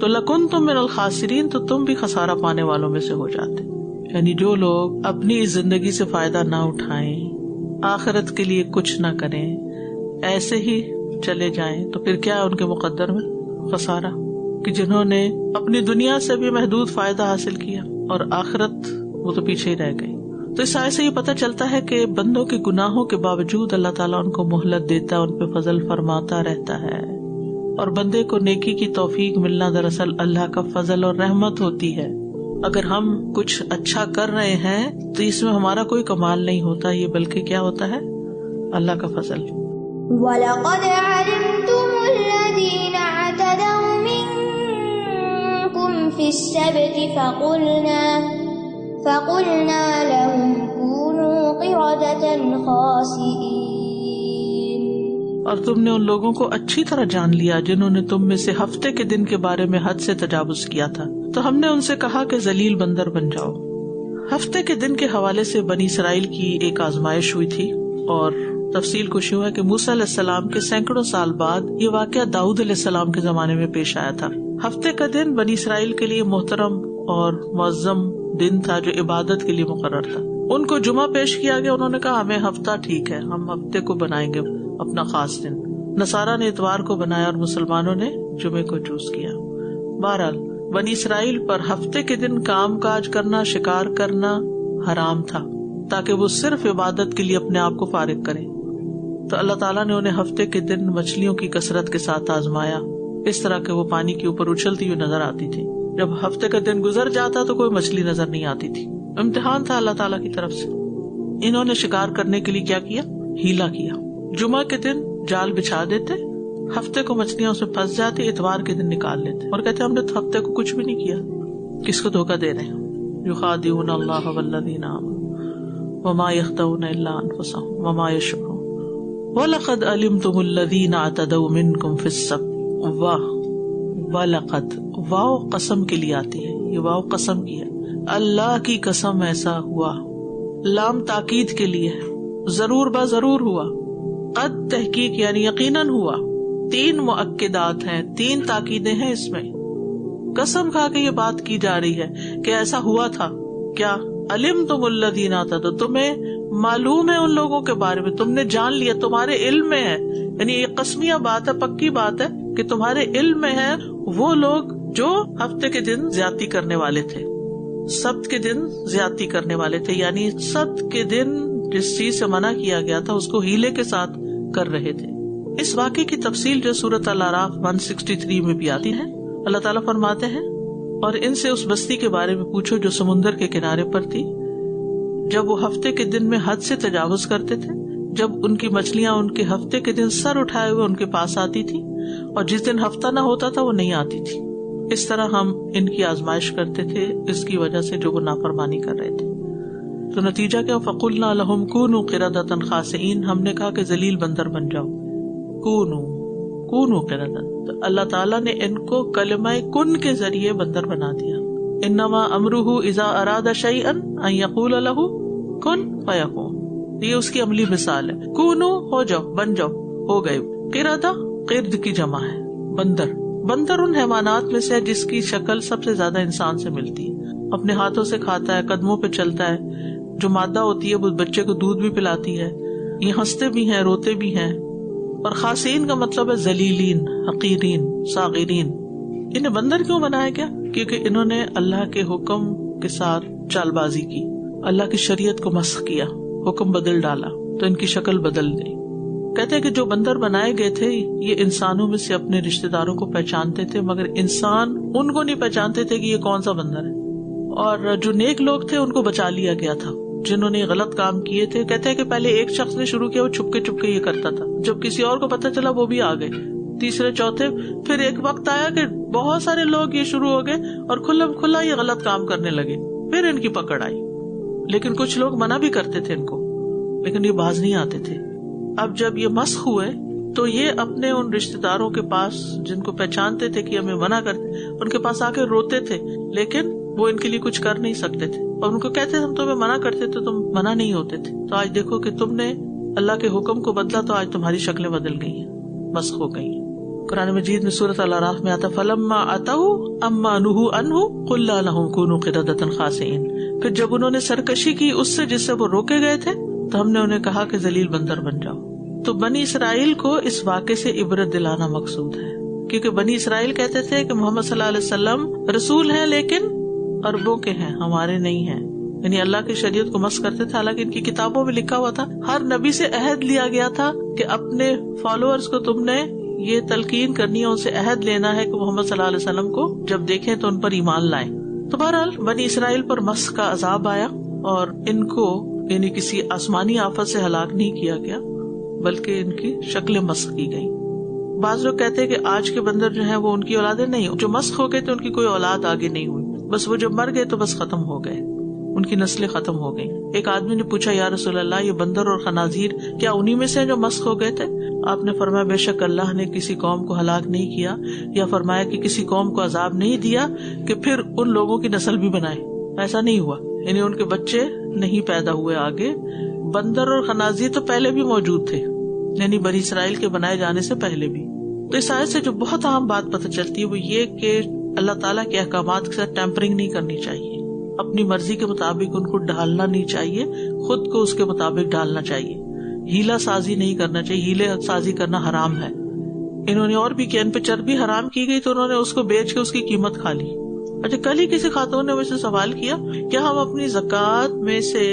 تو لکنتم من الخاسرین، تو تم بھی خسارہ پانے والوں میں سے ہو جاتے، یعنی جو لوگ اپنی اس زندگی سے فائدہ نہ اٹھائیں، آخرت کے لیے کچھ نہ کریں، ایسے ہی چلے جائیں، تو پھر کیا ان کے مقدر میں؟ خسارہ، کہ جنہوں نے اپنی دنیا سے بھی محدود فائدہ حاصل کیا اور آخرت وہ تو پیچھے ہی رہ گئی۔ تو اس آیت سے یہ پتہ چلتا ہے کہ بندوں کے گناہوں کے باوجود اللہ تعالیٰ ان کو مہلت دیتا ہے، ان پہ فضل فرماتا رہتا ہے، اور بندے کو نیکی کی توفیق ملنا دراصل اللہ کا فضل اور رحمت ہوتی ہے۔ اگر ہم کچھ اچھا کر رہے ہیں تو اس میں ہمارا کوئی کمال نہیں ہوتا، یہ بلکہ کیا ہوتا ہے؟ اللہ کا فضل۔ وَلَقَدْ عَلِمْتُمُ الَّذِينَ اعْتَدَوْا مِنكُمْ فِي السَّبْتِ فَقُلْنَا لَهُمْ كُونُوا قِرَدَةً خَاسِئِينَ، اور تم نے ان لوگوں کو اچھی طرح جان لیا جنہوں نے تم میں سے ہفتے کے دن کے بارے میں حد سے تجاوز کیا تھا، تو ہم نے ان سے کہا کہ ذلیل بندر بن جاؤ۔ ہفتے کے دن کے حوالے سے بنی اسرائیل کی ایک آزمائش ہوئی تھی، اور تفصیل کچھ یوں ہے کہ موسیٰ علیہ السلام کے سینکڑوں سال بعد یہ واقعہ داؤد علیہ السلام کے زمانے میں پیش آیا تھا۔ ہفتے کا دن بنی اسرائیل کے لیے محترم اور معظم دن تھا جو عبادت کے لیے مقرر تھا۔ ان کو جمعہ پیش کیا گیا، انہوں نے کہا ہمیں ہفتہ ٹھیک ہے، ہم ہفتے کو بنائیں گے اپنا خاص دن۔ نصارہ نے اتوار کو بنایا اور مسلمانوں نے جمعے کو چوز کیا۔ بہرحال بنی اسرائیل پر ہفتے کے دن کام کاج کرنا، شکار کرنا حرام تھا، تاکہ وہ صرف عبادت کے لیے اپنے آپ کو فارغ کریں۔ تو اللہ تعالیٰ نے انہیں ہفتے کے دن مچھلیوں کی کثرت کے ساتھ آزمایا، اس طرح کہ وہ پانی کے اوپر اچھلتی ہوئی نظر آتی تھی۔ جب ہفتے کا دن گزر جاتا تو کوئی مچھلی نظر نہیں آتی تھی۔ امتحان تھا اللہ تعالیٰ کی طرف سے۔ انہوں نے شکار کرنے کے لیے کیا کیا؟ ہیلا کیا۔ جمعہ کے دن جال بچھا دیتے، ہفتے کو مچھلیاں اس میں پھنس جاتی، اتوار کے دن نکال لیتے اور کہتے ہم نے تو ہفتے کو کچھ بھی نہیں کیا۔ کس کو دھوکہ دے رہے ہیں؟ یخادعون اللہ والذین آمنوا وما یخدعون الا انفسهم وما یشعرون۔ وَلَقَدْ عَلِمْتُمُ الَّذِينَ اعْتَدَوْا مِنْكُمْ فِي السَّبْتِ۔ وَلَقَدْ، واو قسم کے لیے آتی ہے، یہ واو قسم کی ہے، اللہ کی قسم ایسا ہوا، لام تاکید کے لیے ہے، ضرور با ضرور ہوا، قد تحقیق یعنی یقیناً ہوا۔ تین مؤکدات ہیں، تین تاکیدیں ہیں اس میں، قسم کھا کے یہ بات کی جا رہی ہے کہ ایسا ہوا تھا۔ کیا؟ علمتم الذین اعتدوا، تمہیں معلوم ہے ان لوگوں کے بارے میں، تم نے جان لیا، تمہارے علم میں ہے، یعنی یہ قسمیہ بات ہے، پکی بات ہے کہ تمہارے علم میں ہے وہ لوگ جو ہفتے کے دن زیادتی کرنے والے تھے، سبت کے دن زیادتی کرنے والے تھے، یعنی سبت کے دن جس چیز سے منع کیا گیا تھا اس کو ہیلے کے ساتھ کر رہے تھے۔ اس واقعے کی تفصیل جو سورۃ الاعراف 163 میں بھی آتی ہے، اللہ تعالیٰ فرماتے ہیں اور ان سے اس بستی کے بارے میں پوچھو جو سمندر کے کنارے پر تھی، جب وہ ہفتے کے دن میں حد سے تجاوز کرتے تھے، جب ان کی مچھلیاں ان کے ہفتے کے دن سر اٹھائے ہوئے ان کے پاس آتی تھی اور جس دن ہفتہ نہ ہوتا تھا وہ نہیں آتی تھی۔ اس طرح ہم ان کی آزمائش کرتے تھے اس کی وجہ سے جو وہ نافرمانی کر رہے تھے۔ تو نتیجہ کیا؟ فَقُلْنَا لَهُمْ كُونُوا قِرَدَةً خَاسِئِينَ، ہم نے کہا کہ ذلیل بندر بن جاؤ۔ کونوا قردۃ، تو اللہ تعالیٰ نے ان کو کلمہ کن کے ذریعے بندر بنا دیا۔ انما امرہ اذا اراد شیئا ان یقول لہ کن فیکون، یہ اس کی عملی مثال ہے۔ کونو، ہو جاؤ، بن جاؤ، ہو گئے۔ قردہ، قرد کی جمع ہے، بندر۔ بندر ان حیوانات میں سے ہے جس کی شکل سب سے زیادہ انسان سے ملتی ہے، اپنے ہاتھوں سے کھاتا ہے، قدموں پہ چلتا ہے، جو مادہ ہوتی ہے وہ بچے کو دودھ بھی پلاتی ہے، یہ ہنستے بھی ہیں روتے بھی ہیں. اور خاسین کا مطلب ہے ذلیلین، حقیرین، صاغرین. انہیں بندر کیوں بنایا گیا؟ کیونکہ انہوں نے اللہ کے حکم کے ساتھ چال بازی کی، اللہ کی شریعت کو مسخ کیا، حکم بدل ڈالا تو ان کی شکل بدل گئی. کہتے ہیں کہ جو بندر بنائے گئے تھے یہ انسانوں میں سے اپنے رشتہ داروں کو پہچانتے تھے، مگر انسان ان کو نہیں پہچانتے تھے کہ یہ کون سا بندر ہے. اور جو نیک لوگ تھے ان کو بچا لیا گیا تھا، جنہوں نے غلط کام کیے تھے. کہتے ہیں کہ پہلے ایک شخص نے شروع کیا، وہ چھپ کے یہ کرتا تھا. جب کسی اور کو پتہ چلا وہ بھی آ گئے، تیسرے چوتھے. پھر ایک وقت آیا کہ بہت سارے لوگ یہ شروع ہو گئے اور کھلا یہ غلط کام کرنے لگے. پھر ان کی پکڑ آئی. لیکن کچھ لوگ منع بھی کرتے تھے ان کو، لیکن یہ باز نہیں آتے تھے. اب جب یہ مسخ ہوئے تو یہ اپنے ان رشتہ داروں کے پاس جن کو پہچانتے تھے کہ ہمیں منع کرتے، ان کے پاس آ کے روتے تھے، لیکن وہ ان کے لیے کچھ کر نہیں سکتے تھے. اور ان کو کہتے تھے ہم تمہیں منع کرتے تھے، تم منع نہیں ہوتے تھے. تو آج دیکھو کہ تم نے اللہ کے حکم کو بدلا تو آج تمہاری شکلیں بدل گئی ہیں، مسخ ہو گئی ہیں. قرآن مجید میں سورۃ الاعراف میں آتا فلما اتوا عما نہوا عنہ قلنا لهم كونوا قردة خاسئین. پھر جب انہوں نے سرکشی کی اس سے جس سے وہ روکے گئے تھے تو ہم نے انہیں کہا کہ ذلیل بندر بن جاؤ. تو بنی اسرائیل کو اس واقعے سے عبرت دلانا مقصود ہے، کیونکہ بنی اسرائیل کہتے تھے کہ محمد صلی اللہ علیہ وسلم رسول ہیں لیکن عربوں کے ہیں، ہمارے نہیں ہیں. یعنی اللہ کی شریعت کو مسخ کرتے تھے، حالانکہ ان کی کتابوں میں لکھا ہوا تھا، ہر نبی سے عہد لیا گیا تھا کہ اپنے فالوورز کو تم نے یہ تلقین کرنی ہے، ان سے عہد لینا ہے کہ محمد صلی اللہ علیہ وسلم کو جب دیکھیں تو ان پر ایمان لائیں. تو بہرحال بنی اسرائیل پر مسخ کا عذاب آیا اور ان کو یعنی کسی آسمانی آفت سے ہلاک نہیں کیا گیا بلکہ ان کی شکلیں مسخ کی گئی. بعض لوگ کہتے ہیں کہ آج کے بندر جو ہیں وہ ان کی اولادیں نہیں، جو مسخ ہو گئے تو ان کی کوئی اولاد آگے نہیں ہوئی، بس وہ جب مر گئے تو بس ختم ہو گئے، ان کی نسلیں ختم ہو گئی. ایک آدمی نے پوچھا یا رسول اللہ یہ بندر اور خنازیر کیا انہی میں سے ہیں جو مسخ ہو گئے تھے؟ آپ نے فرمایا بے شک اللہ نے کسی قوم کو ہلاک نہیں کیا یا فرمایا کہ کسی قوم کو عذاب نہیں دیا کہ پھر ان لوگوں کی نسل بھی بنائے. ایسا نہیں ہوا، یعنی ان کے بچے نہیں پیدا ہوئے آگے. بندر اور خنازیر تو پہلے بھی موجود تھے، یعنی بنی اسرائیل کے بنائے جانے سے پہلے بھی. تو اس آیت سے جو بہت اہم بات پتہ چلتی ہے وہ یہ کہ اللہ تعالیٰ کے احکامات کے ساتھ ٹیمپرنگ نہیں کرنی چاہیے، اپنی مرضی کے مطابق ان کو ڈھالنا نہیں چاہیے، خود کو اس کے مطابق ڈالنا چاہیے. ہیلا سازی نہیں کرنا چاہیے، ہیلے سازی کرنا حرام ہے. انہوں نے اور بھی کیا، ان پہ چربی حرام کی گئی تو انہوں نے اس کو بیچ کے اس کی قیمت کھا لی. اچھا کل ہی کسی خاتون نے مجھ سے سوال کیا کیا ہم اپنی زکوٰۃ میں سے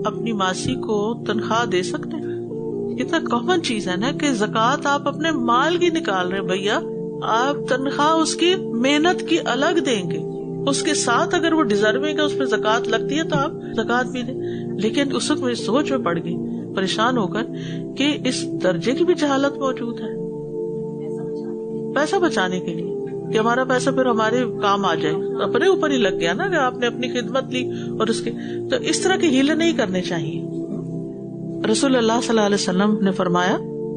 اپنی ماسی کو تنخواہ دے سکتے ہیں؟ کتنا کامن چیز ہے نا کہ زکوٰۃ آپ اپنے مال کی نکال رہے ہیں. بھیا آپ تنخواہ اس کی محنت کی الگ دیں گے، اس کے ساتھ اگر وہ ڈیزرونگ ہے اس پہ زکوٰۃ لگتی ہے تو آپ زکوٰۃ بھی دیں. لیکن اس وقت میری سوچ میں پڑ گئی پریشان ہو کر کہ اس درجے کی بھی جہالت موجود ہے پیسہ بچانے کے لیے کہ ہمارا پیسہ پھر ہمارے کام آ جائے. اپنے اوپر ہی لگ گیا نا کہ آپ نے اپنی خدمت لی اور اس کے تو اس طرح کے ہیلے نہیں کرنے چاہیے. رسول اللہ صلی اللہ علیہ وسلم نے فرمایا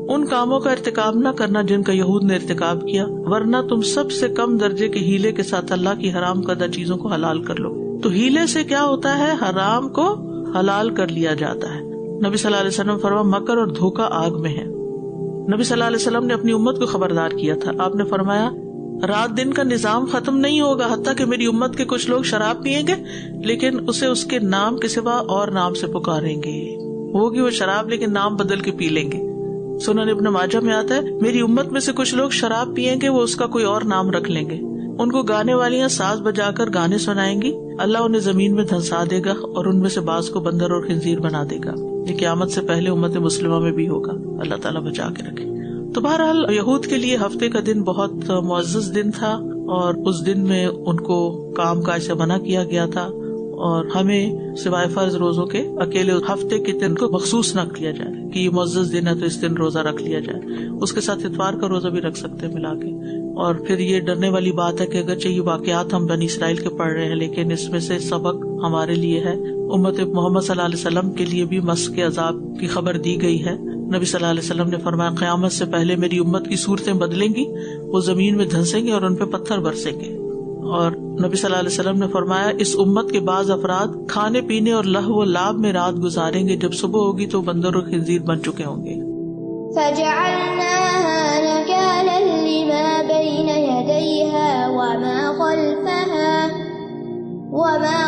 ان کاموں کا ارتکاب نہ کرنا جن کا یہود نے ارتکاب کیا، ورنہ تم سب سے کم درجے کے ہیلے کے ساتھ اللہ کی حرام کردہ چیزوں کو حلال کر لو. تو ہیلے سے کیا ہوتا ہے؟ حرام کو حلال کر لیا جاتا ہے. نبی صلی اللہ علیہ وسلم فرمایا مکر اور دھوکہ آگ میں ہے. نبی صلی اللہ علیہ وسلم نے اپنی امت کو خبردار کیا تھا. آپ نے فرمایا رات دن کا نظام ختم نہیں ہوگا حتیٰ کہ میری امت کے کچھ لوگ شراب پیئیں گے لیکن اسے اس کے نام کے سوا اور نام سے پکاریں گے. ہوگی وہ شراب لیکن نام بدل کے پی لیں گے. سنن ابن ماجہ میں آتا ہے میری امت میں سے کچھ لوگ شراب پیئیں گے، وہ اس کا کوئی اور نام رکھ لیں گے. ان کو گانے والیاں ساز بجا کر گانے سنائیں گی، اللہ انہیں زمین میں دھنسا دے گا اور ان میں سے بعض کو بندر اور خنزیر بنا دے گا. یہ قیامت سے پہلے امت مسلمہ میں بھی ہوگا، اللہ تعالیٰ بچا کے رکھے. تو بہرحال یہود کے لیے ہفتے کا دن بہت معزز دن تھا اور اس دن میں ان کو کام کاج سے منع کیا گیا تھا اور ہمیں سوائے فرض روزوں کے اکیلے ہفتے کے دن کو مخصوص نہ کیا جائے کہ یہ معزز دن ہے تو اس دن روزہ رکھ لیا جائے. اس کے ساتھ اتوار کا روزہ بھی رکھ سکتے ہیں ملا کے. اور پھر یہ ڈرنے والی بات ہے کہ اگرچہ یہ واقعات ہم بنی اسرائیل کے پڑھ رہے ہیں لیکن اس میں سے سبق ہمارے لیے ہے. امت محمد صلی اللہ علیہ وسلم کے لیے بھی مسخ کے عذاب کی خبر دی گئی ہے. نبی صلی اللہ علیہ وسلم نے فرمایا قیامت سے پہلے میری امت کی صورتیں بدلیں گی، وہ زمین میں دھنسیں گے اور ان پہ پتھر برسیں گے. اور نبی صلی اللہ علیہ وسلم نے فرمایا اس امت کے بعض افراد کھانے پینے اور لہو و لعب میں رات گزاریں گے، جب صبح ہوگی تو بندر اور خنزیر بن چکے ہوں گے. فجعلناها نكالا لما بين يديها وما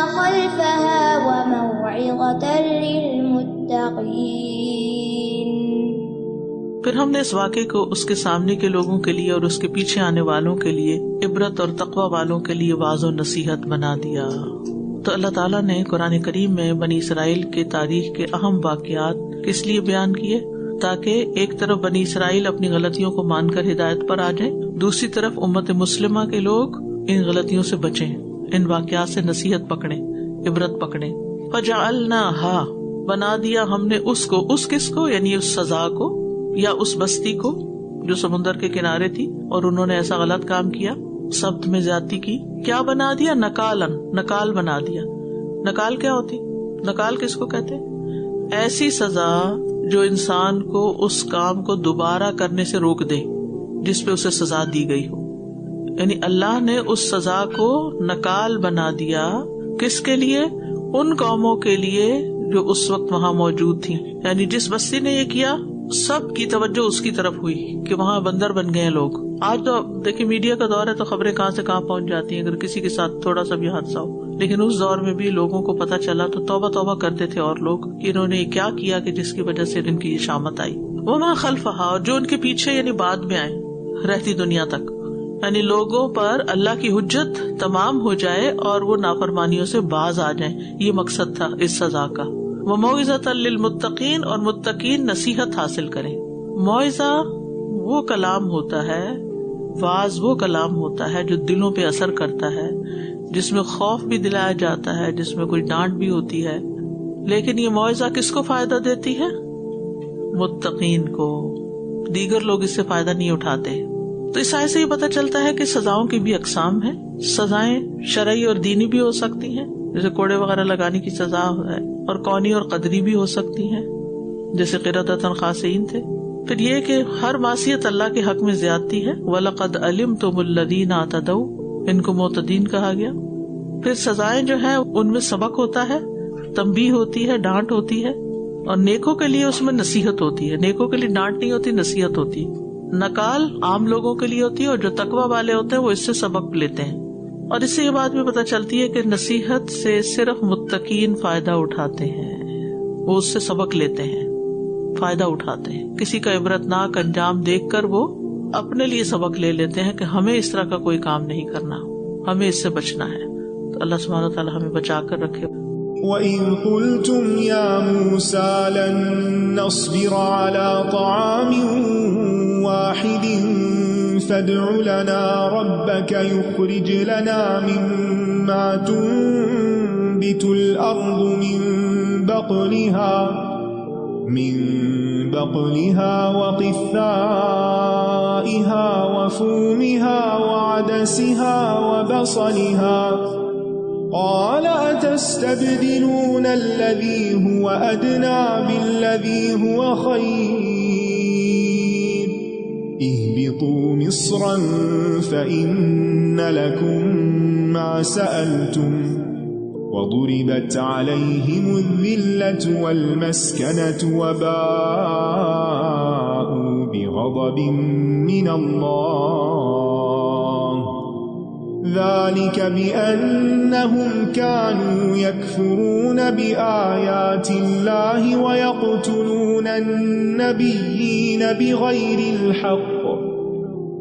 خلفها وموعظة للمتقين. پھر ہم نے اس واقعے کو اس کے سامنے کے لوگوں کے لیے اور اس کے پیچھے آنے والوں کے لیے عبرت اور تقوی والوں کے لیے واعظ و نصیحت بنا دیا۔ تو اللہ تعالیٰ نے قرآن کریم میں بنی اسرائیل کے تاریخ کے اہم واقعات کس لیے بیان کیے؟ تاکہ ایک طرف بنی اسرائیل اپنی غلطیوں کو مان کر ہدایت پر آ جائیں، دوسری طرف امت مسلمہ کے لوگ ان غلطیوں سے بچیں، ان واقعات سے نصیحت پکڑیں، عبرت پکڑیں۔ فَجَعَلْنَاهَا، بنا دیا ہم نے اس کو، اس کس کو یعنی اس سزا کو یا اس بستی کو جو سمندر کے کنارے تھی اور انہوں نے ایسا غلط کام کیا، سبت میں زیادتی کی، کیا بنا دیا؟ نکالن، نکال بنا دیا۔ نکال کیا ہوتی؟ نکال کس کو کہتے؟ ایسی سزا جو انسان کو اس کام کو دوبارہ کرنے سے روک دے جس پہ اسے سزا دی گئی ہو، یعنی اللہ نے اس سزا کو نکال بنا دیا۔ کس کے لیے؟ ان قوموں کے لیے جو اس وقت وہاں موجود تھی، یعنی جس بستی نے یہ کیا سب کی توجہ اس کی طرف ہوئی کہ وہاں بندر بن گئے ہیں لوگ۔ آج تو دیکھیں میڈیا کا دور ہے تو خبریں کہاں سے کہاں پہنچ جاتی ہیں اگر کسی کے ساتھ تھوڑا سا بھی حادثہ ہو، لیکن اس دور میں بھی لوگوں کو پتہ چلا تو توبہ توبہ کرتے تھے اور لوگ کہ انہوں نے کیا کیا کہ جس کی وجہ سے ان کی یہ شامت آئی۔ وما خلفہا، اور جو ان کے پیچھے یعنی بعد میں آئے رہتی دنیا تک، یعنی لوگوں پر اللہ کی حجت تمام ہو جائے اور وہ نافرمانیوں سے باز آ جائیں، یہ مقصد تھا اس سزا کا۔ وموعظۃ للمتقین، اور متقین نصیحت حاصل کریں۔ موعظہ وہ کلام ہوتا ہے، واعظ وہ کلام ہوتا ہے جو دلوں پہ اثر کرتا ہے، جس میں خوف بھی دلایا جاتا ہے، جس میں کوئی ڈانٹ بھی ہوتی ہے، لیکن یہ موعظہ کس کو فائدہ دیتی ہے؟ متقین کو، دیگر لوگ اس سے فائدہ نہیں اٹھاتے۔ تو اس آیت سے یہ پتہ چلتا ہے کہ سزاؤں کی بھی اقسام ہیں، سزائیں شرعی اور دینی بھی ہو سکتی ہیں، جیسے کوڑے وغیرہ لگانے کی سزا ہے، اور کونی اور قدری بھی ہو سکتی ہیں جیسے قردۃ خاسئین تھے۔ پھر یہ کہ ہر معصیت اللہ کے حق میں زیادتی ہے، وَلَقَدْ عَلِمْتُمُ الَّذِينَ اعْتَدَوْا، ان کو معتدین کہا گیا۔ پھر سزائیں جو ہیں ان میں سبق ہوتا ہے، تنبیہ ہوتی ہے، ڈانٹ ہوتی ہے، اور نیکوں کے لیے اس میں نصیحت ہوتی ہے۔ نیکوں کے لیے ڈانٹ نہیں ہوتی، نصیحت ہوتی ہے۔ نکال عام لوگوں کے لیے ہوتی ہے اور جو تقویٰ والے ہوتے ہیں وہ اس سے سبق لیتے ہیں۔ اور اس سے یہ بات بھی پتہ چلتی ہے کہ نصیحت سے صرف متقین فائدہ اٹھاتے ہیں، وہ اس سے سبق لیتے ہیں، فائدہ اٹھاتے ہیں۔ کسی کا عبرتناک انجام دیکھ کر وہ اپنے لیے سبق لے لیتے ہیں کہ ہمیں اس طرح کا کوئی کام نہیں کرنا، ہمیں اس سے بچنا ہے۔ تو اللہ سبحانہ وتعالیٰ ہمیں بچا کر رکھے۔ وَإِذْ قُلْتُمْ يَا مُوسَىٰ لَن نَّصْبِرَ عَلَىٰ طَعَامٍ وَاحِدٍ فَادْعُ لَنَا رَبَّكَ يُخْرِجْ لَنَا مِمَّا تُنبِتُ الْأَرْضُ مِن بَقْلِهَا وَقِثَّائِهَا وَفُومِهَا وَعَدَسِهَا وَبَصَلِهَا قال أتستبدلون الذي هو أدنى بالذي هو خير اهبطوا مصرا فإن لكم ما سألتم وضربت عليهم الذلة والمسكنة وباءوا بغضب من الله ذلك بأنهم كانوا يكفرون بآيات الله ويقتلون النبيين بغير الحق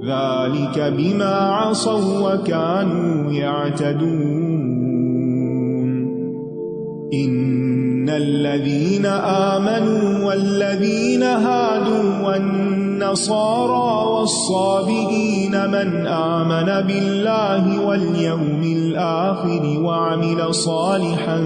ذلك بما عصوا وكانوا يعتدون إن الذين آمنوا والذين هادوا والنصارى والصابئين من آمن بالله واليوم الآخر وعمل صالحا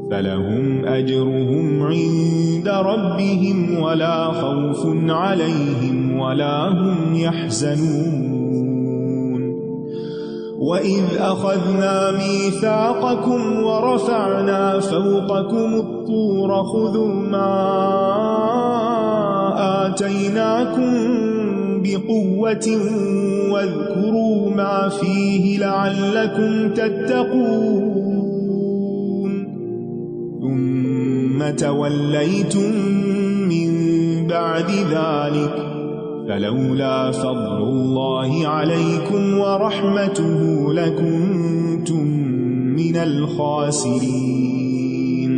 فلهم أجرهم عند ربهم ولا خوف عليهم ولا هم يحزنون وَإِذْ أَخَذْنَا مِيثَاقَكُمْ وَرَفَعْنَا فَوْقَكُمُ الطُّورَ خُذُوا مَا آتَيْنَاكُمْ بِقُوَّةٍ وَاذْكُرُوا مَا فِيهِ لَعَلَّكُمْ تَتَّقُونَ ثُمَّ تَوَلَّيْتُمْ مِنْ بَعْدِ ذَلِكَ فلولا فضل الله عليكم ورحمته لكنتم من الخاسرين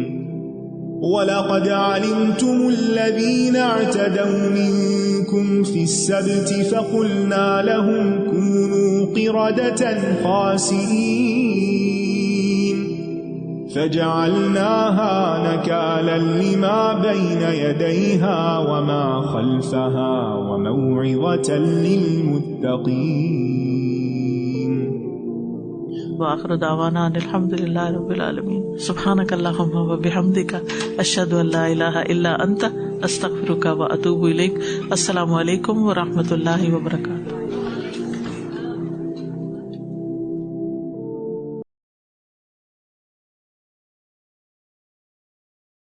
وَلَقَدْ عَلِمْتُمُ الَّذِينَ اعْتَدَوْا مِنكُمْ فِي السَّبْتِ فَقُلْنَا لَهُمْ كُونُوا قِرَدَةً خَاسِئِينَ فَجَعَلْنَاهَا نَكَالًا لِمَا بَيْنَ يَدَيْهَا وَمَا خَلْفَهَا وَمَوْعِظَةً لِلْمُتَّقِينَ. وآخر دعوانا ان الحمد للہ رب العالمین. سبحانک اللہم و بحمدک اشہد ان لا الہ الا انت استغفرک و اتوب الیک. السلام علیکم و رحمۃ اللہ وبرکاتہ.